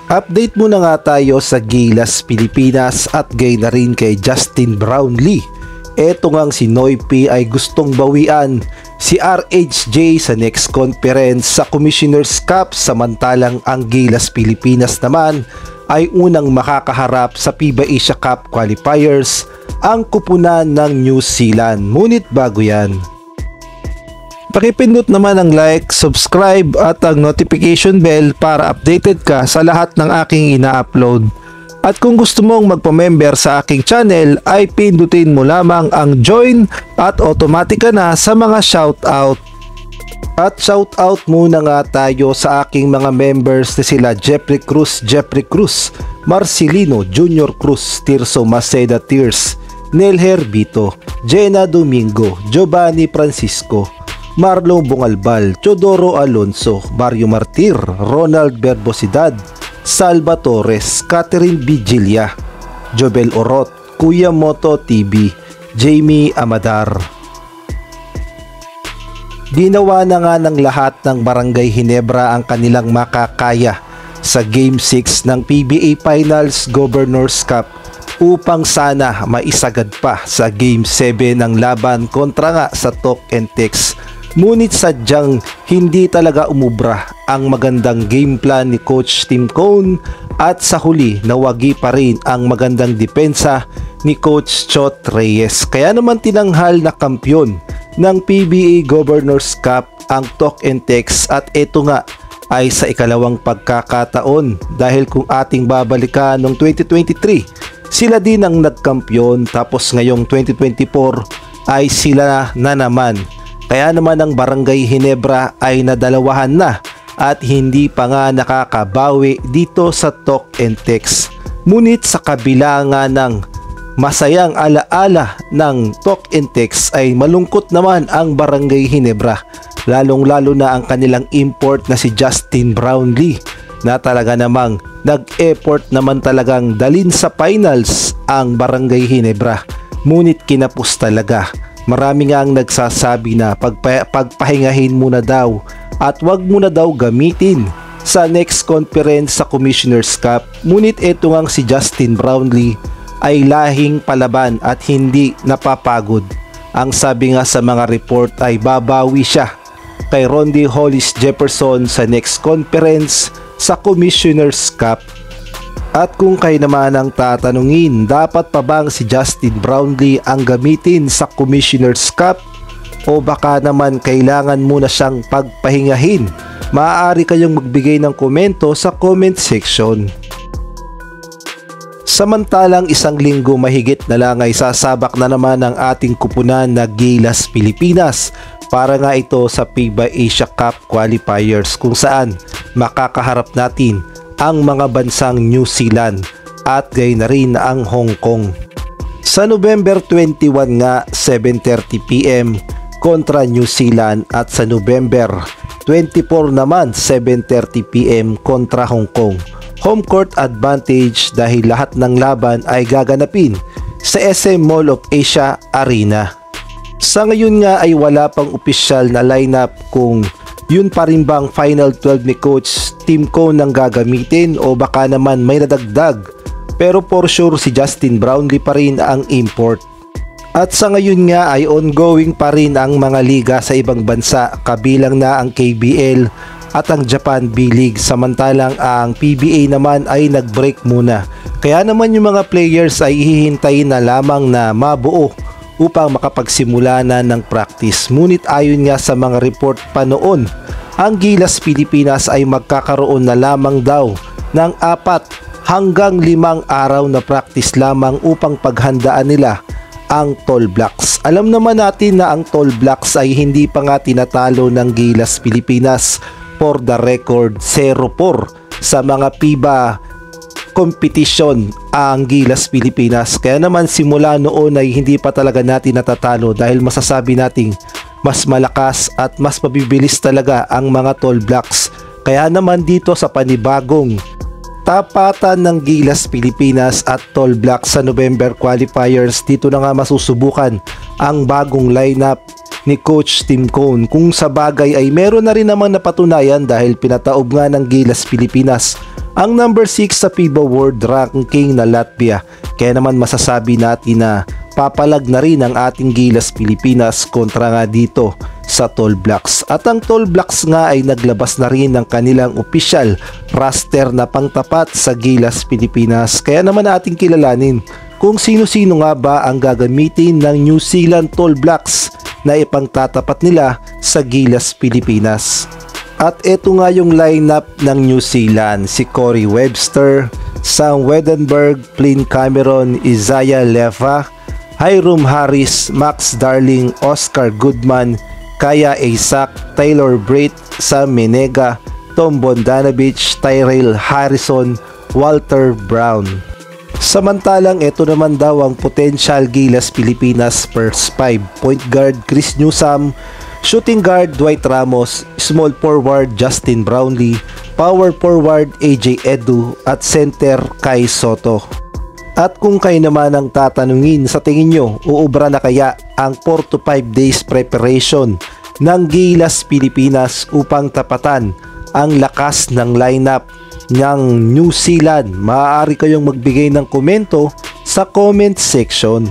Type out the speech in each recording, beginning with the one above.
Update muna nga tayo sa Gilas Pilipinas at gayon na rin kay Justin Brownlee. Eto ngang si Noypi ay gustong bawian si RHJ sa next conference sa Commissioner's Cup, samantalang ang Gilas Pilipinas naman ay unang makakaharap sa FIBA Asia Cup qualifiers ang kupunan ng New Zealand. Ngunit bago yan, pakipindot naman ang like, subscribe at ang notification bell para updated ka sa lahat ng aking ina-upload. At kung gusto mong magpa-member sa aking channel ay pindutin mo lamang ang join at automatic ka na sa mga shoutout. At shoutout muna nga tayo sa aking mga members na sila Jeffrey Cruz, Marcelino Junior Cruz, Tirso Maceda Tears, Nelher Bito, Jenna Domingo, Giovanni Francisco, Marlon Bungalbal, Chodoro Alonso, Mario Martir, Ronald Berbosidad, Salva Torres, Catherine Vigilia, Jobel Orot, Kuya Moto TV, Jamie Amadar. Ginawa na nga ng lahat ng Barangay Ginebra ang kanilang makakaya sa Game 6 ng PBA Finals Governors Cup upang sana maisagad pa sa Game 7 ng laban kontra nga sa Talk and Text. Ngunit sadyang hindi talaga umubra ang magandang game plan ni Coach Tim Cone at sa huli nawagi pa rin ang magandang depensa ni Coach Chot Reyes. Kaya naman tinanghal na kampyon ng PBA Governors Cup ang Talk and Text at ito nga ay sa ikalawang pagkakataon dahil kung ating babalikan noong 2023 sila din ang nagkampyon, tapos ngayong 2024 ay sila na naman. Kaya naman ang Barangay Ginebra ay nadalawahan na at hindi pa nga nakakabawi dito sa Talk and Text. Ngunit sa kabila nga ng masayang alaala ng Talk and Text ay malungkot naman ang Barangay Ginebra, lalong lalo na ang kanilang import na si Justin Brownlee na talaga namang nag-effort naman talagang dalin sa finals ang Barangay Ginebra. Ngunit kinapos talaga. Marami nga ang nagsasabi na pagpahingahin muna daw at wag muna daw gamitin sa next conference sa Commissioner's Cup. Ngunit ito ngang si Justin Brownlee ay lahing palaban at hindi napapagod. Ang sabi nga sa mga report ay babawi siya kay Rondy Hollis Jefferson sa next conference sa Commissioner's Cup. At kung kayo naman ang tatanungin, dapat pa bang si Justin Brownlee ang gamitin sa Commissioner's Cup o baka naman kailangan muna siyang pagpahingahin? Maaari kayong magbigay ng komento sa comment section. Samantalang isang linggo mahigit na lang ay sasabak na naman ang ating kupunan na Gilas Pilipinas para nga ito sa FIBA Asia Cup qualifiers kung saan makakaharap natin ang mga bansang New Zealand at gayon na rin ang Hong Kong. Sa November 21 nga 7:30 PM kontra New Zealand at sa November 24 naman 7:30 PM kontra Hong Kong. Home court advantage dahil lahat ng laban ay gaganapin sa SM Mall of Asia Arena. Sa ngayon nga ay wala pang opisyal na lineup kung yun pa rin bang final 12 ni Coach Tim Cone ang gagamitin o baka naman may nadagdag, pero for sure si Justin Brownlee pa rin ang import. At sa ngayon nga ay ongoing pa rin ang mga liga sa ibang bansa, kabilang na ang KBL at ang Japan B-League, samantalang ang PBA naman ay nag-break muna. Kaya naman yung mga players ay hihintayin na lamang na mabuo upang makapagsimula na ng practice. Ngunit ayon nga sa mga report pa noon, ang Gilas Pilipinas ay magkakaroon na lamang daw ng 4 hanggang 5 araw na practice lamang upang paghandaan nila ang Tall Blacks. Alam naman natin na ang Tall Blacks ay hindi pa nga tinatalo ng Gilas Pilipinas. For the record, 0-4 sa mga FIBA competition ang Gilas Pilipinas. Kaya naman simula noon ay hindi pa talaga natin natatalo dahil masasabi nating mas malakas at mas mabibilis talaga ang mga Tall Blacks. Kaya naman dito sa panibagong tapatan ng Gilas Pilipinas at Tall Blacks sa November qualifiers, dito na nga masusubukan ang bagong lineup ni Coach Tim Cone, kung sa bagay ay meron na rin namang napatunayan dahil pinataob nga ng Gilas Pilipinas ang number 6 sa FIBA World Ranking na Latvia. Kaya naman masasabi natin na papalag na rin ang ating Gilas Pilipinas kontra nga dito sa Tall Blacks. At ang Tall Blacks nga ay naglabas na rin ng kanilang official roster na pangtapat sa Gilas Pilipinas. Kaya naman ating kilalanin kung sino-sino nga ba ang gagamitin ng New Zealand Tall Blacks na ipangtatapat nila sa Gilas Pilipinas. At ito nga yung lineup ng New Zealand: si Corey Webster, Sam Wedenberg, Flynn Cameron, Isaiah Leva, Hiram Harris, Max Darling, Oscar Goodman, Kaya Isaac, Taylor Britt, Sam Menega, Tom Bondanovich, Tyrell Harrison, Walter Brown. Samantalang ito naman daw ang potential Gilas Pilipinas first 5. Point guard Chris Newsome, shooting guard Dwight Ramos, small forward Justin Brownlee, power forward AJ Edu at center Kai Soto. At kung kayo naman ang tatanungin, sa tingin nyo, uubra na kaya ang 4 to 5 days preparation ng Gilas Pilipinas upang tapatan ang lakas ng lineup ng New Zealand? Maaari kayong magbigay ng komento sa comment section.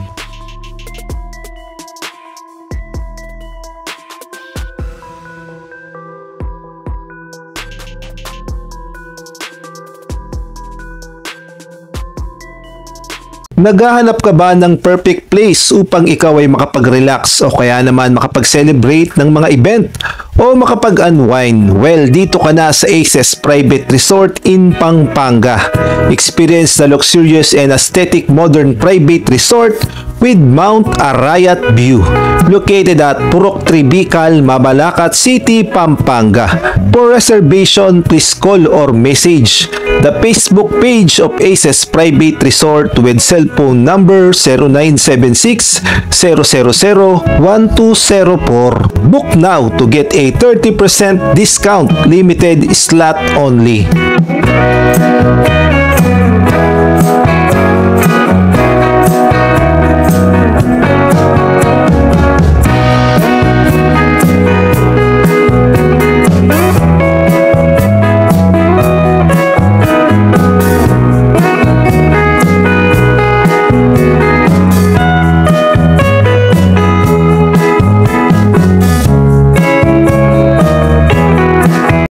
Naghahanap ka ba ng perfect place upang ikaw ay makapag-relax o kaya naman makapag-celebrate ng mga event o makapag-unwind? Well, dito ka na sa Aces Private Resort in Pampanga. Experience the luxurious and aesthetic modern private resort with Mount Arayat view, located at Purok 3 Bicol, Mabalacat City, Pampanga. For reservation, please call or message the Facebook page of Aces Private Resort with cellphone number 0976-000-1204. Book now to get a 30% discount, limited slot only.